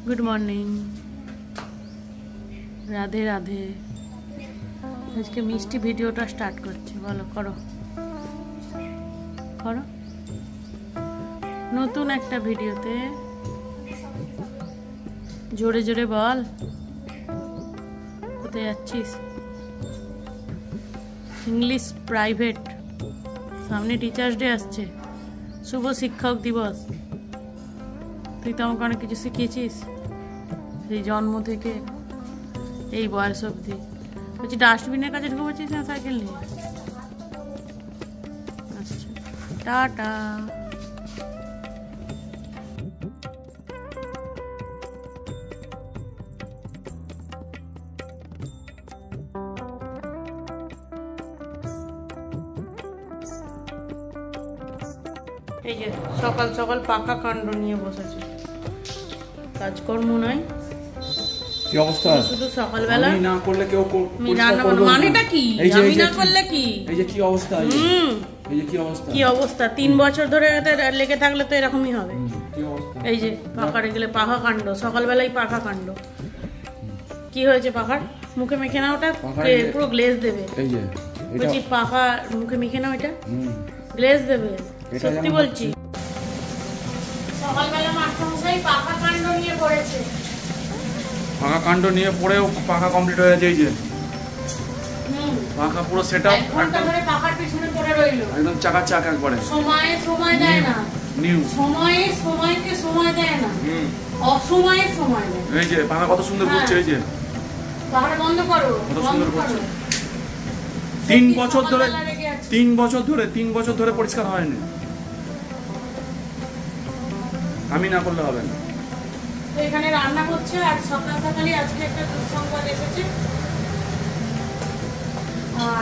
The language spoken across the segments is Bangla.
Good morning, Radhe Radhe. आज के मिष्टि भिडियोटा स्टार्ट करছি, বলো করো করো। নতুন একটা ভিডিওতে জোরে জোরে বল, কোথায় যাচ্ছিস? ইংলিশ প্রাইভেট, সামনে টিচার্স ডে আসছে, শুভ শিক্ষক দিবস। তুই তো আমাকে অনেক কিছু শিখিয়েছিস সেই জন্ম থেকে এই বয়স অবধি। বলছি ডাস্টবিনের কাছে ঢুকে পড়ছিস না সাইকেল নিয়ে? আচ্ছা, টাটা। এই যে সকাল সকাল পাকা কাণ্ড নিয়ে বসেছে, কাজকর্ম নাই, কি অবস্থা? শুধু সকালবেলা আমি না করলে কেউ রান্না করবে, মানেটা কি? আমি না করলে কি? এই যে কি অবস্থা, এই যে কি অবস্থা, কি অবস্থা? 3 বছর ধরে লেগে থাকলে তো এরকমই হবে। কি অবস্থা? এই যে পাকারে গেলে পাকা কাণ্ড, সকালবেলাই পাকা কাণ্ড। কি হয়েছে পাকার? মুখে মেখে নাও, ওটা পুরো গ্লেজ দেবে। এই যে বলছি পাকা মুখে মেখে নাও, এটা গ্লেজ দেবে, সত্যি বলছি। সকালবেলা মাস্টারমশাই পাকা কাণ্ড নিয়ে পড়েছে। পাকা কাণ্ড নিয়ে পড়েও পাকা কমপ্লিট হয়ে গেছে। এই যে পাকা পুরো সেটআপ একদম ধরে পাকার পিছনে পড়ে রইলো, একদম চাকাচাক একবারে। সময় দেয় না, নিউ সময়কে সময় দেয় না, অসময়ে সময় দেয়। এই যে পাকা কত সুন্দর ঘুরছে, এই যে পাহাড় বন্ধ করো, কত সুন্দর ঘুরছে। 3 বছর ধরে পরিষ্কার হয়নি। আমি না করলে হবে না। তো এখানে রান্না করছে, আর সকাল সকালই আজকে একটা দুঃসংবাদ এসেছে,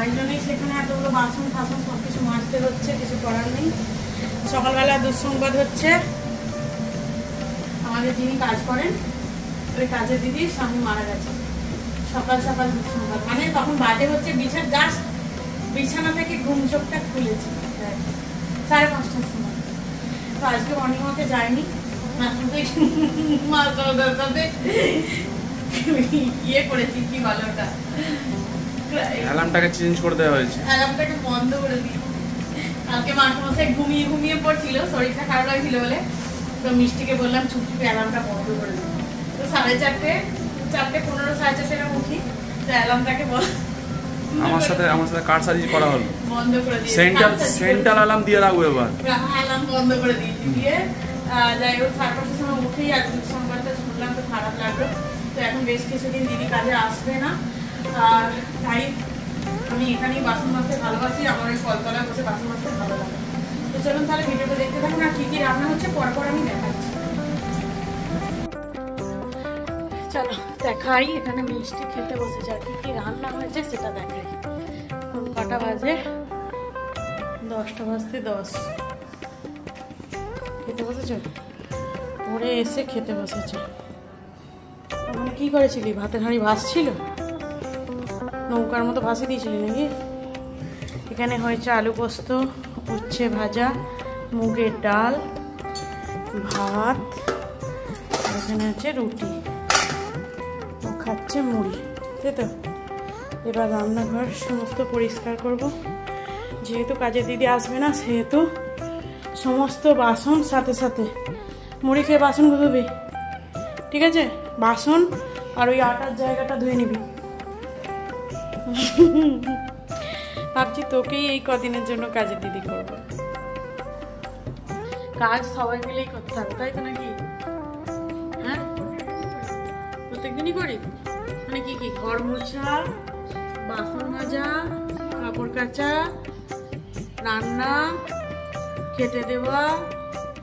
এই জন্যই সেখানে এতগুলো বাসন ফাসন সবকিছু মাজতে হচ্ছে, কিছু করার নেই। সকালবেলা দুঃসংবাদ হচ্ছে, আমাদের যিনি কাজ করেন ওই কাজের দিদির স্বামী মারা গেছে। সকাল সকাল দুঃসংবাদ, মানে তখন বাজে হচ্ছে বিছানা থেকে ঘুম চোখটা খুলেছে 5:30টার সময়। তো আজকে মর্নিং ওয়াকে যায়নি, ইয়ে করেছি, কি বলে ওটা, অ্যালার্মটাকে চেঞ্জ করে দেওয়া হয়েছে, অ্যালার্মটাকে বন্ধ করে দিই। কালকে মাস্টারমশাই ঘুমিয়ে পড়ছিল, শরীরটা খারাপ লাগছিল বলে, তো মিষ্টিকে বললাম চুপচুপে অ্যালার্মটা বন্ধ করে দিই। তো 4:30, 4:15, 4:30 এরকম উঠি, তো অ্যালার্মটাকে আমার সাথে কার্ড সার্ভিস করা হলো, বন্ধ করে দিই। সেন্ট্রাল অ্যালার্ম দিয়ে রাখবো এবার, অ্যালার্ম বন্ধ করে দিয়েছি। দিয়ে যাই হোক 5:30টার সময় উঠেই আর সংবাদটা শুনলাম, তো খারাপ লাগলো। তো এখন বেশ কিছুদিন দিদি কাজে আসবে না, আর তাই আমি এখানেই বাসন মাজতে ভালোবাসি, আমার ওই কলতলায় বসে বাসন মাজতে ভালো লাগে। তো চলুন তাহলে ভিডিওটা দেখতে থাকুন, আর কি কি রান্না হচ্ছে পরপর আমি দেখাচ্ছি। চলো দেখাই, এখানে মিষ্টি খেতে বসেছে, আর কি কি রান্না হয়েছে সেটা দেখাই। এখন কটা বাজে? 10:10 খেতে বসেছে, পরে এসে খেতে বসেছে। ওখানে কি করেছিলি? ভাতের হাঁড়ি ভাসছিল, নৌকার মতো ভাসিয়ে দিয়েছিলি নাকি? এখানে হয়েছে আলু পোস্ত, উচ্ছে ভাজা, মুগের ডাল, ভাত, আর এখানে আছে রুটি, ও খাচ্ছে মুড়ি, তাই তো? এবার রান্নাঘর সমস্ত পরিষ্কার করব, যেহেতু কাজের দিদি আসবে না সেহেতু সমস্ত বাসন সাথে সাথে। মুড়ি খেয়ে বাসন ধুবি, ঠিক আছে? বাসন আর ওই আটার জায়গাটা ধুয়ে নিবি। ভাবছি তোকেই এই কদিনের জন্য কাজের দিদি করব। কাজ সবাই মিলেই করতে হবে, তাই তো নাকি? হ্যাঁ, প্রত্যেকদিনই করি। মানে কি কি? ঘর মোছা, বাসন মাজা, কাপড় কাচা, রান্না, খেতে দেওয়া,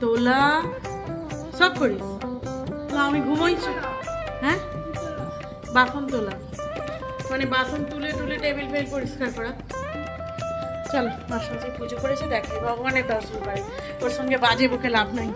তোলা, সব করিস? আমি ঘুমাইছি। হ্যাঁ, বাসন তোলা মানে বাসন তুলে টেবিল ফেল পরিষ্কার করা। চলো, মাসে পুজো করেছে, দেখাই ভগবানের দর্শন পাই, ওর সঙ্গে বাজে বকে লাভ নাই।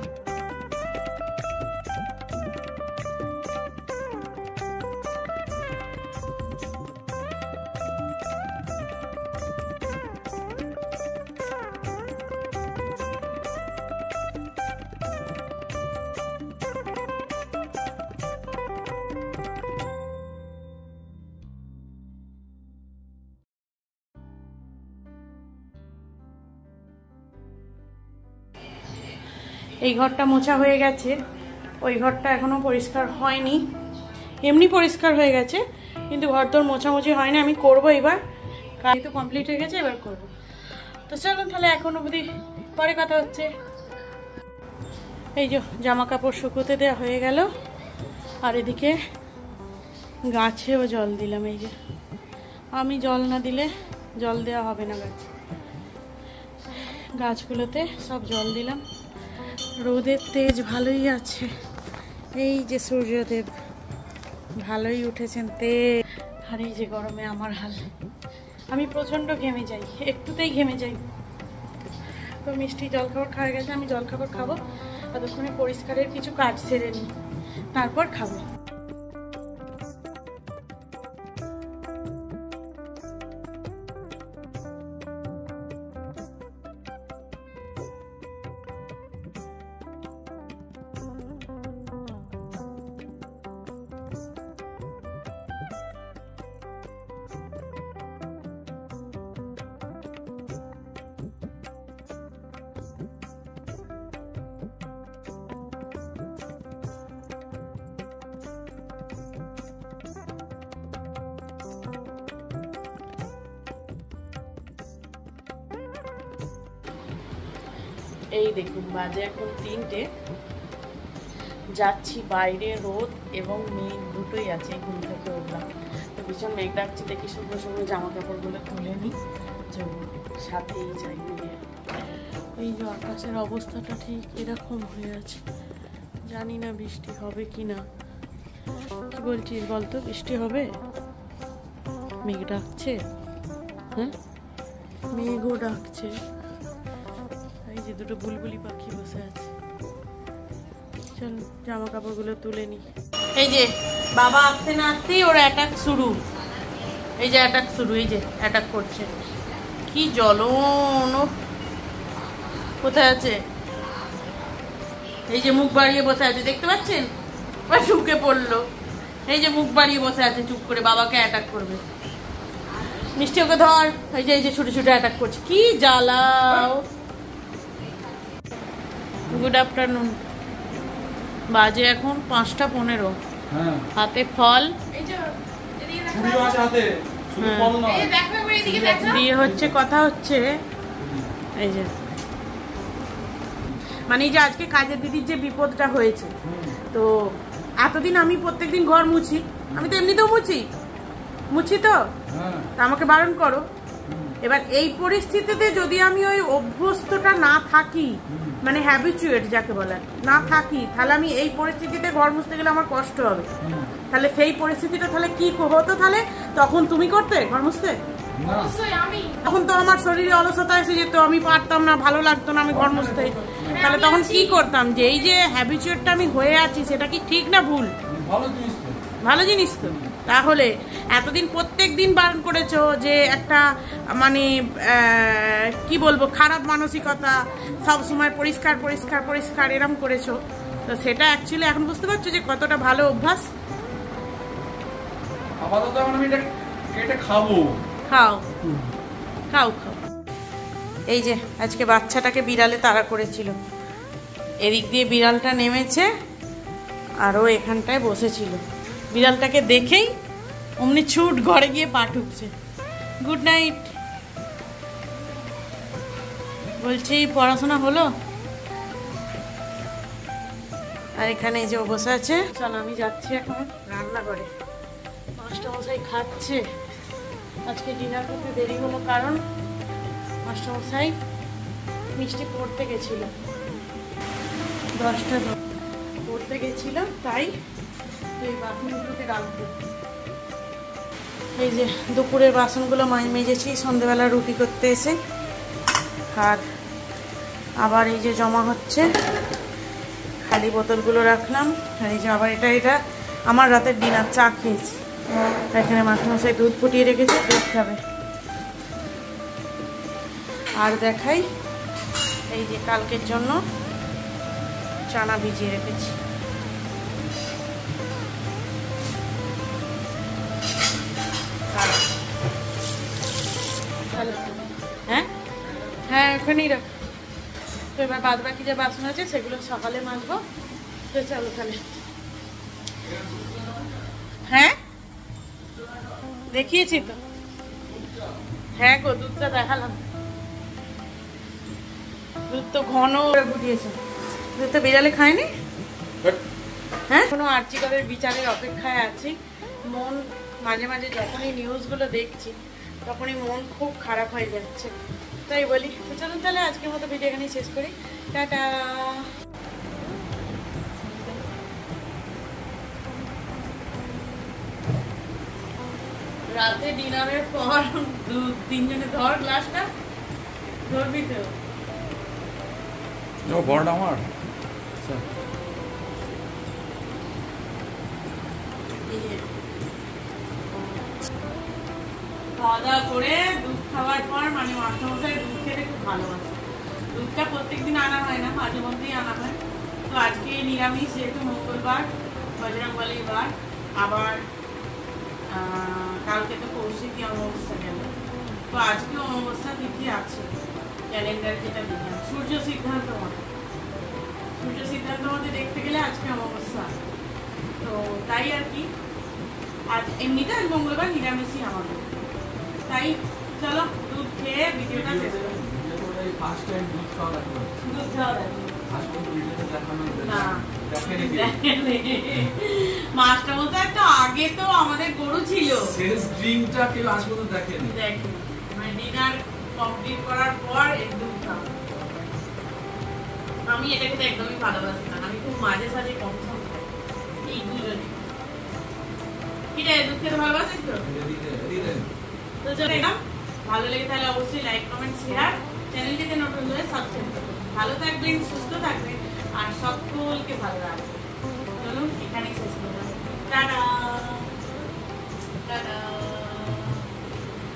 এই ঘরটা মোছা হয়ে গেছে, ওই ঘরটা এখনো পরিষ্কার হয়নি, এমনি পরিষ্কার হয়ে গেছে কিন্তু ঘর তোর মোছামুছি হয়নি। আমি করবো এবার, কাজ তো কমপ্লিট হয়ে গেছে, এবার করব। তো চলো তাহলে এখন অবধি, পরে কথা হচ্ছে। এই যে জামা কাপড় শুকোতে দেওয়া হয়ে গেল, আর এদিকে গাছেও জল দিলাম। এই যে আমি জল না দিলে জল দেওয়া হবে না গাছগুলোতে, সব জল দিলাম। রোদের তেজ ভালোই আছে, এই যে সূর্যদেব ভালোই উঠেছেন তেজ। আর এই যে গরমে আমার হাল, আমি প্রচণ্ড ঘেমে যাই, একটুতেই ঘেমে যাই। তো মিষ্টি জলখাবার খাওয়া গেছে, আমি জলখাবার খাবো, ততক্ষণে পরিষ্কারের কিছু কাজ সেরে নিই, তারপর খাবো। এই দেখুন বাজে এখন 3টে, যাচ্ছি বাইরে, রোদ এবং মেঘ দুটোই আছে, ঘুম থেকে উঠলাম তো ভীষণ মেঘ ডাকছে, দেখি শুকনো শুকনো জামা কাপড়গুলো তুলে নিই, সাথেই যাই। এই যে আকাশের অবস্থাটা ঠিক এরকম হয়ে আছে, জানি না বৃষ্টি হবে কি না। কি বলছিস বলতো, বৃষ্টি হবে? মেঘ ডাকছে, হ্যাঁ মেঘও ডাকছে। এই যে দুটো বুলবুলি পাখি বসে আছে, চল জামা কাপড়গুলো তুলে নি। এই যে বাবা আসতে না আসতেই ওর অ্যাটাক শুরু, এই যে অ্যাটাক শুরু, এই যে অ্যাটাক করছে। কি জ্বলন, কোথায় আছে? এই যে মুখ বাড়িয়ে বসে আছে, দেখতে পাচ্ছেন? বা ঢুকে পড়লো, এই যে মুখ বাড়িয়ে বসে আছে চুপ করে, বাবাকে অ্যাটাক করবে। মিষ্টি ওকে ধর, এই যে ছোট ছোট অ্যাটাক করছে, কি জ্বালাও। গুড আফটারনুন, বাজে এখন 5টা 15। হাতে ফল দিয়ে হচ্ছে, কথা হচ্ছে। এই যে মানে এই যে আজকে কাজের দিদির যে বিপদটা হয়েছে, তো এতদিন আমি প্রত্যেকদিন ঘর মুছি, আমি তো এমনিতেও মুছি তো আমাকে বারণ করো। এবার এই পরিস্থিতিতে যদি আমি ওই অভ্যস্তটা না থাকি, মানে হ্যাবিচুয়েট যাকে বলে না থাকি, তাহলে আমি এই পরিস্থিতিতে ঘর মুছতে গেলে আমার কষ্ট হবে। তাহলে সেই পরিস্থিতিটা তাহলে কি হতো? তাহলে তখন তুমি করতে ঘর মুছতে? তখন তো আমার শরীরে অলসতা এসে যেত, আমি পারতাম না, ভালো লাগতো না আমি ঘর মুছতে। তাহলে তখন কি করতাম? যে এই যে হ্যাবিচুয়েটটা আমি হয়ে আছি, সেটা কি ঠিক না ভুল? ভালো জিনিস তো। তাহলে এতদিন প্রত্যেক দিন বারণ করেছো যে একটা মানে কি বলবো, খারাপ মানসিকতা, সব সময় পরিষ্কার পরিষ্কার পরিষ্কার এরম করেছো, তো সেটা অ্যাকচুয়ালি এখন বুঝতে পারছো যে কতটা ভালো অভ্যাস। আপাতত এখন আমি এটা খাবো। খাও খাও খাও। এই যে আজকে বাচ্চাটাকে বিড়ালে তাড়া করেছিল, এদিক দিয়ে বিড়ালটা নেমেছে আর ও এখানটায় বসেছিল, বিড়ালটাকে দেখেই অমনি ছুট ঘরে গিয়ে পা ঠুকছে। Good night. বলছি পড়াশোনা হলো? আর এখানে এই যে ও বসে আছে। চল আমি যাচ্ছি এখন রান্নাঘরে, মাস্টারমশাই খাচ্ছে। আজকে ডিনার করতে দেরি হলো কারণ মাস্টারমশাই মিষ্টি পড়তে গেছিল, 10টা পড়তে গেছিল, তাই এই বাসনগুলোকে রাখবো। এই যে দুপুরের বাসনগুলো মেজেছি সন্ধ্যেবেলা রুটি করতে এসে, আর আবার এই যে জমা হচ্ছে, খালি বোতলগুলো রাখলাম। আর এই যে আবার এটা আমার রাতের ডিনার, চা খেয়েছি। এখানে মাস্টারমশাই দুধ ফুটিয়ে রেখেছে, দুধ খাবে। আর দেখাই, এই যে কালকের জন্য চানা ভিজিয়ে রেখেছি। হ্যাঁ হ্যাঁ, ওখানেই রাখ। তো এবার বাদ বাকি যে বাসন আছে সেগুলো সকালে মাজবো। তো চলো তাহলে। হ্যাঁ দেখিয়েছি তো, হ্যাঁ গো দুধটা দেখালাম, দুধ তো ঘন ফুটিয়েছে। দুধ তো বিড়ালে খায়নি। হ্যাঁ কোনো আর্চিকরের বিচারের অপেক্ষায় আছি। মন মাঝে মাঝে যখনই নিউজগুলো দেখছি তখনই মন খুব খারাপ হয়ে যাচ্ছে, তাই বলি। তো চলুন তাহলে আজকের মতো ভিডিও এখানেই শেষ করি। টাটা। রাতে ডিনারের পর তিনজনে ধর গ্লাসটা, ধরবি তো? বড়টা আমার খাওয়া দাওয়া করে দুধ খাওয়ার পর মানে মাস্টারমশাই দুধ খেতে খুব ভালোবাসে। দুধটা প্রত্যেকদিন আনা হয় না, মাঝে মধ্যেই আনা হয়। তো আজকে নিরামিষ, যেহেতু মঙ্গলবার বজরংবলী বার, আবার কালকে তো কৌশিকী অমাবস্যা গেল, তো আজকেও অমাবস্যা তিথি আছে ক্যালেন্ডার যেটা দেখলাম। সূর্য সিদ্ধান্ত মতে দেখতে গেলে আজকে অমাবস্যা, তো তাই আর কি। আজ এমনিতে আজ মঙ্গলবার নিরামিষই আমাদের, তাই চলো দুধ খেয়ে ভিডিওটা শেষ করি। দুধ খাওয়া মাস্টারমশাই তো আগে তো আমাদের গরু ছিল, মানে ডিনার কমপ্লিট করার পর এই দুধ খাওয়া। আমি এটা খেতে একদমই ভালোবাসি না, আমি খুব মাঝে সাঝে কম খাই। এই দুজনে কি রে, দুধ খেতে ভালোবাসিস তো? তো চলো এলাম, ভালো লেগে তাহলে অবশ্যই লাইক কমেন্ট শেয়ার, চ্যানেলটিতে নতুন হলে সাবস্ক্রাইব করবেন। ভালো থাকবেন, সুস্থ থাকবেন আর সকলকে ভালো রাখবেন। চলুন এখানে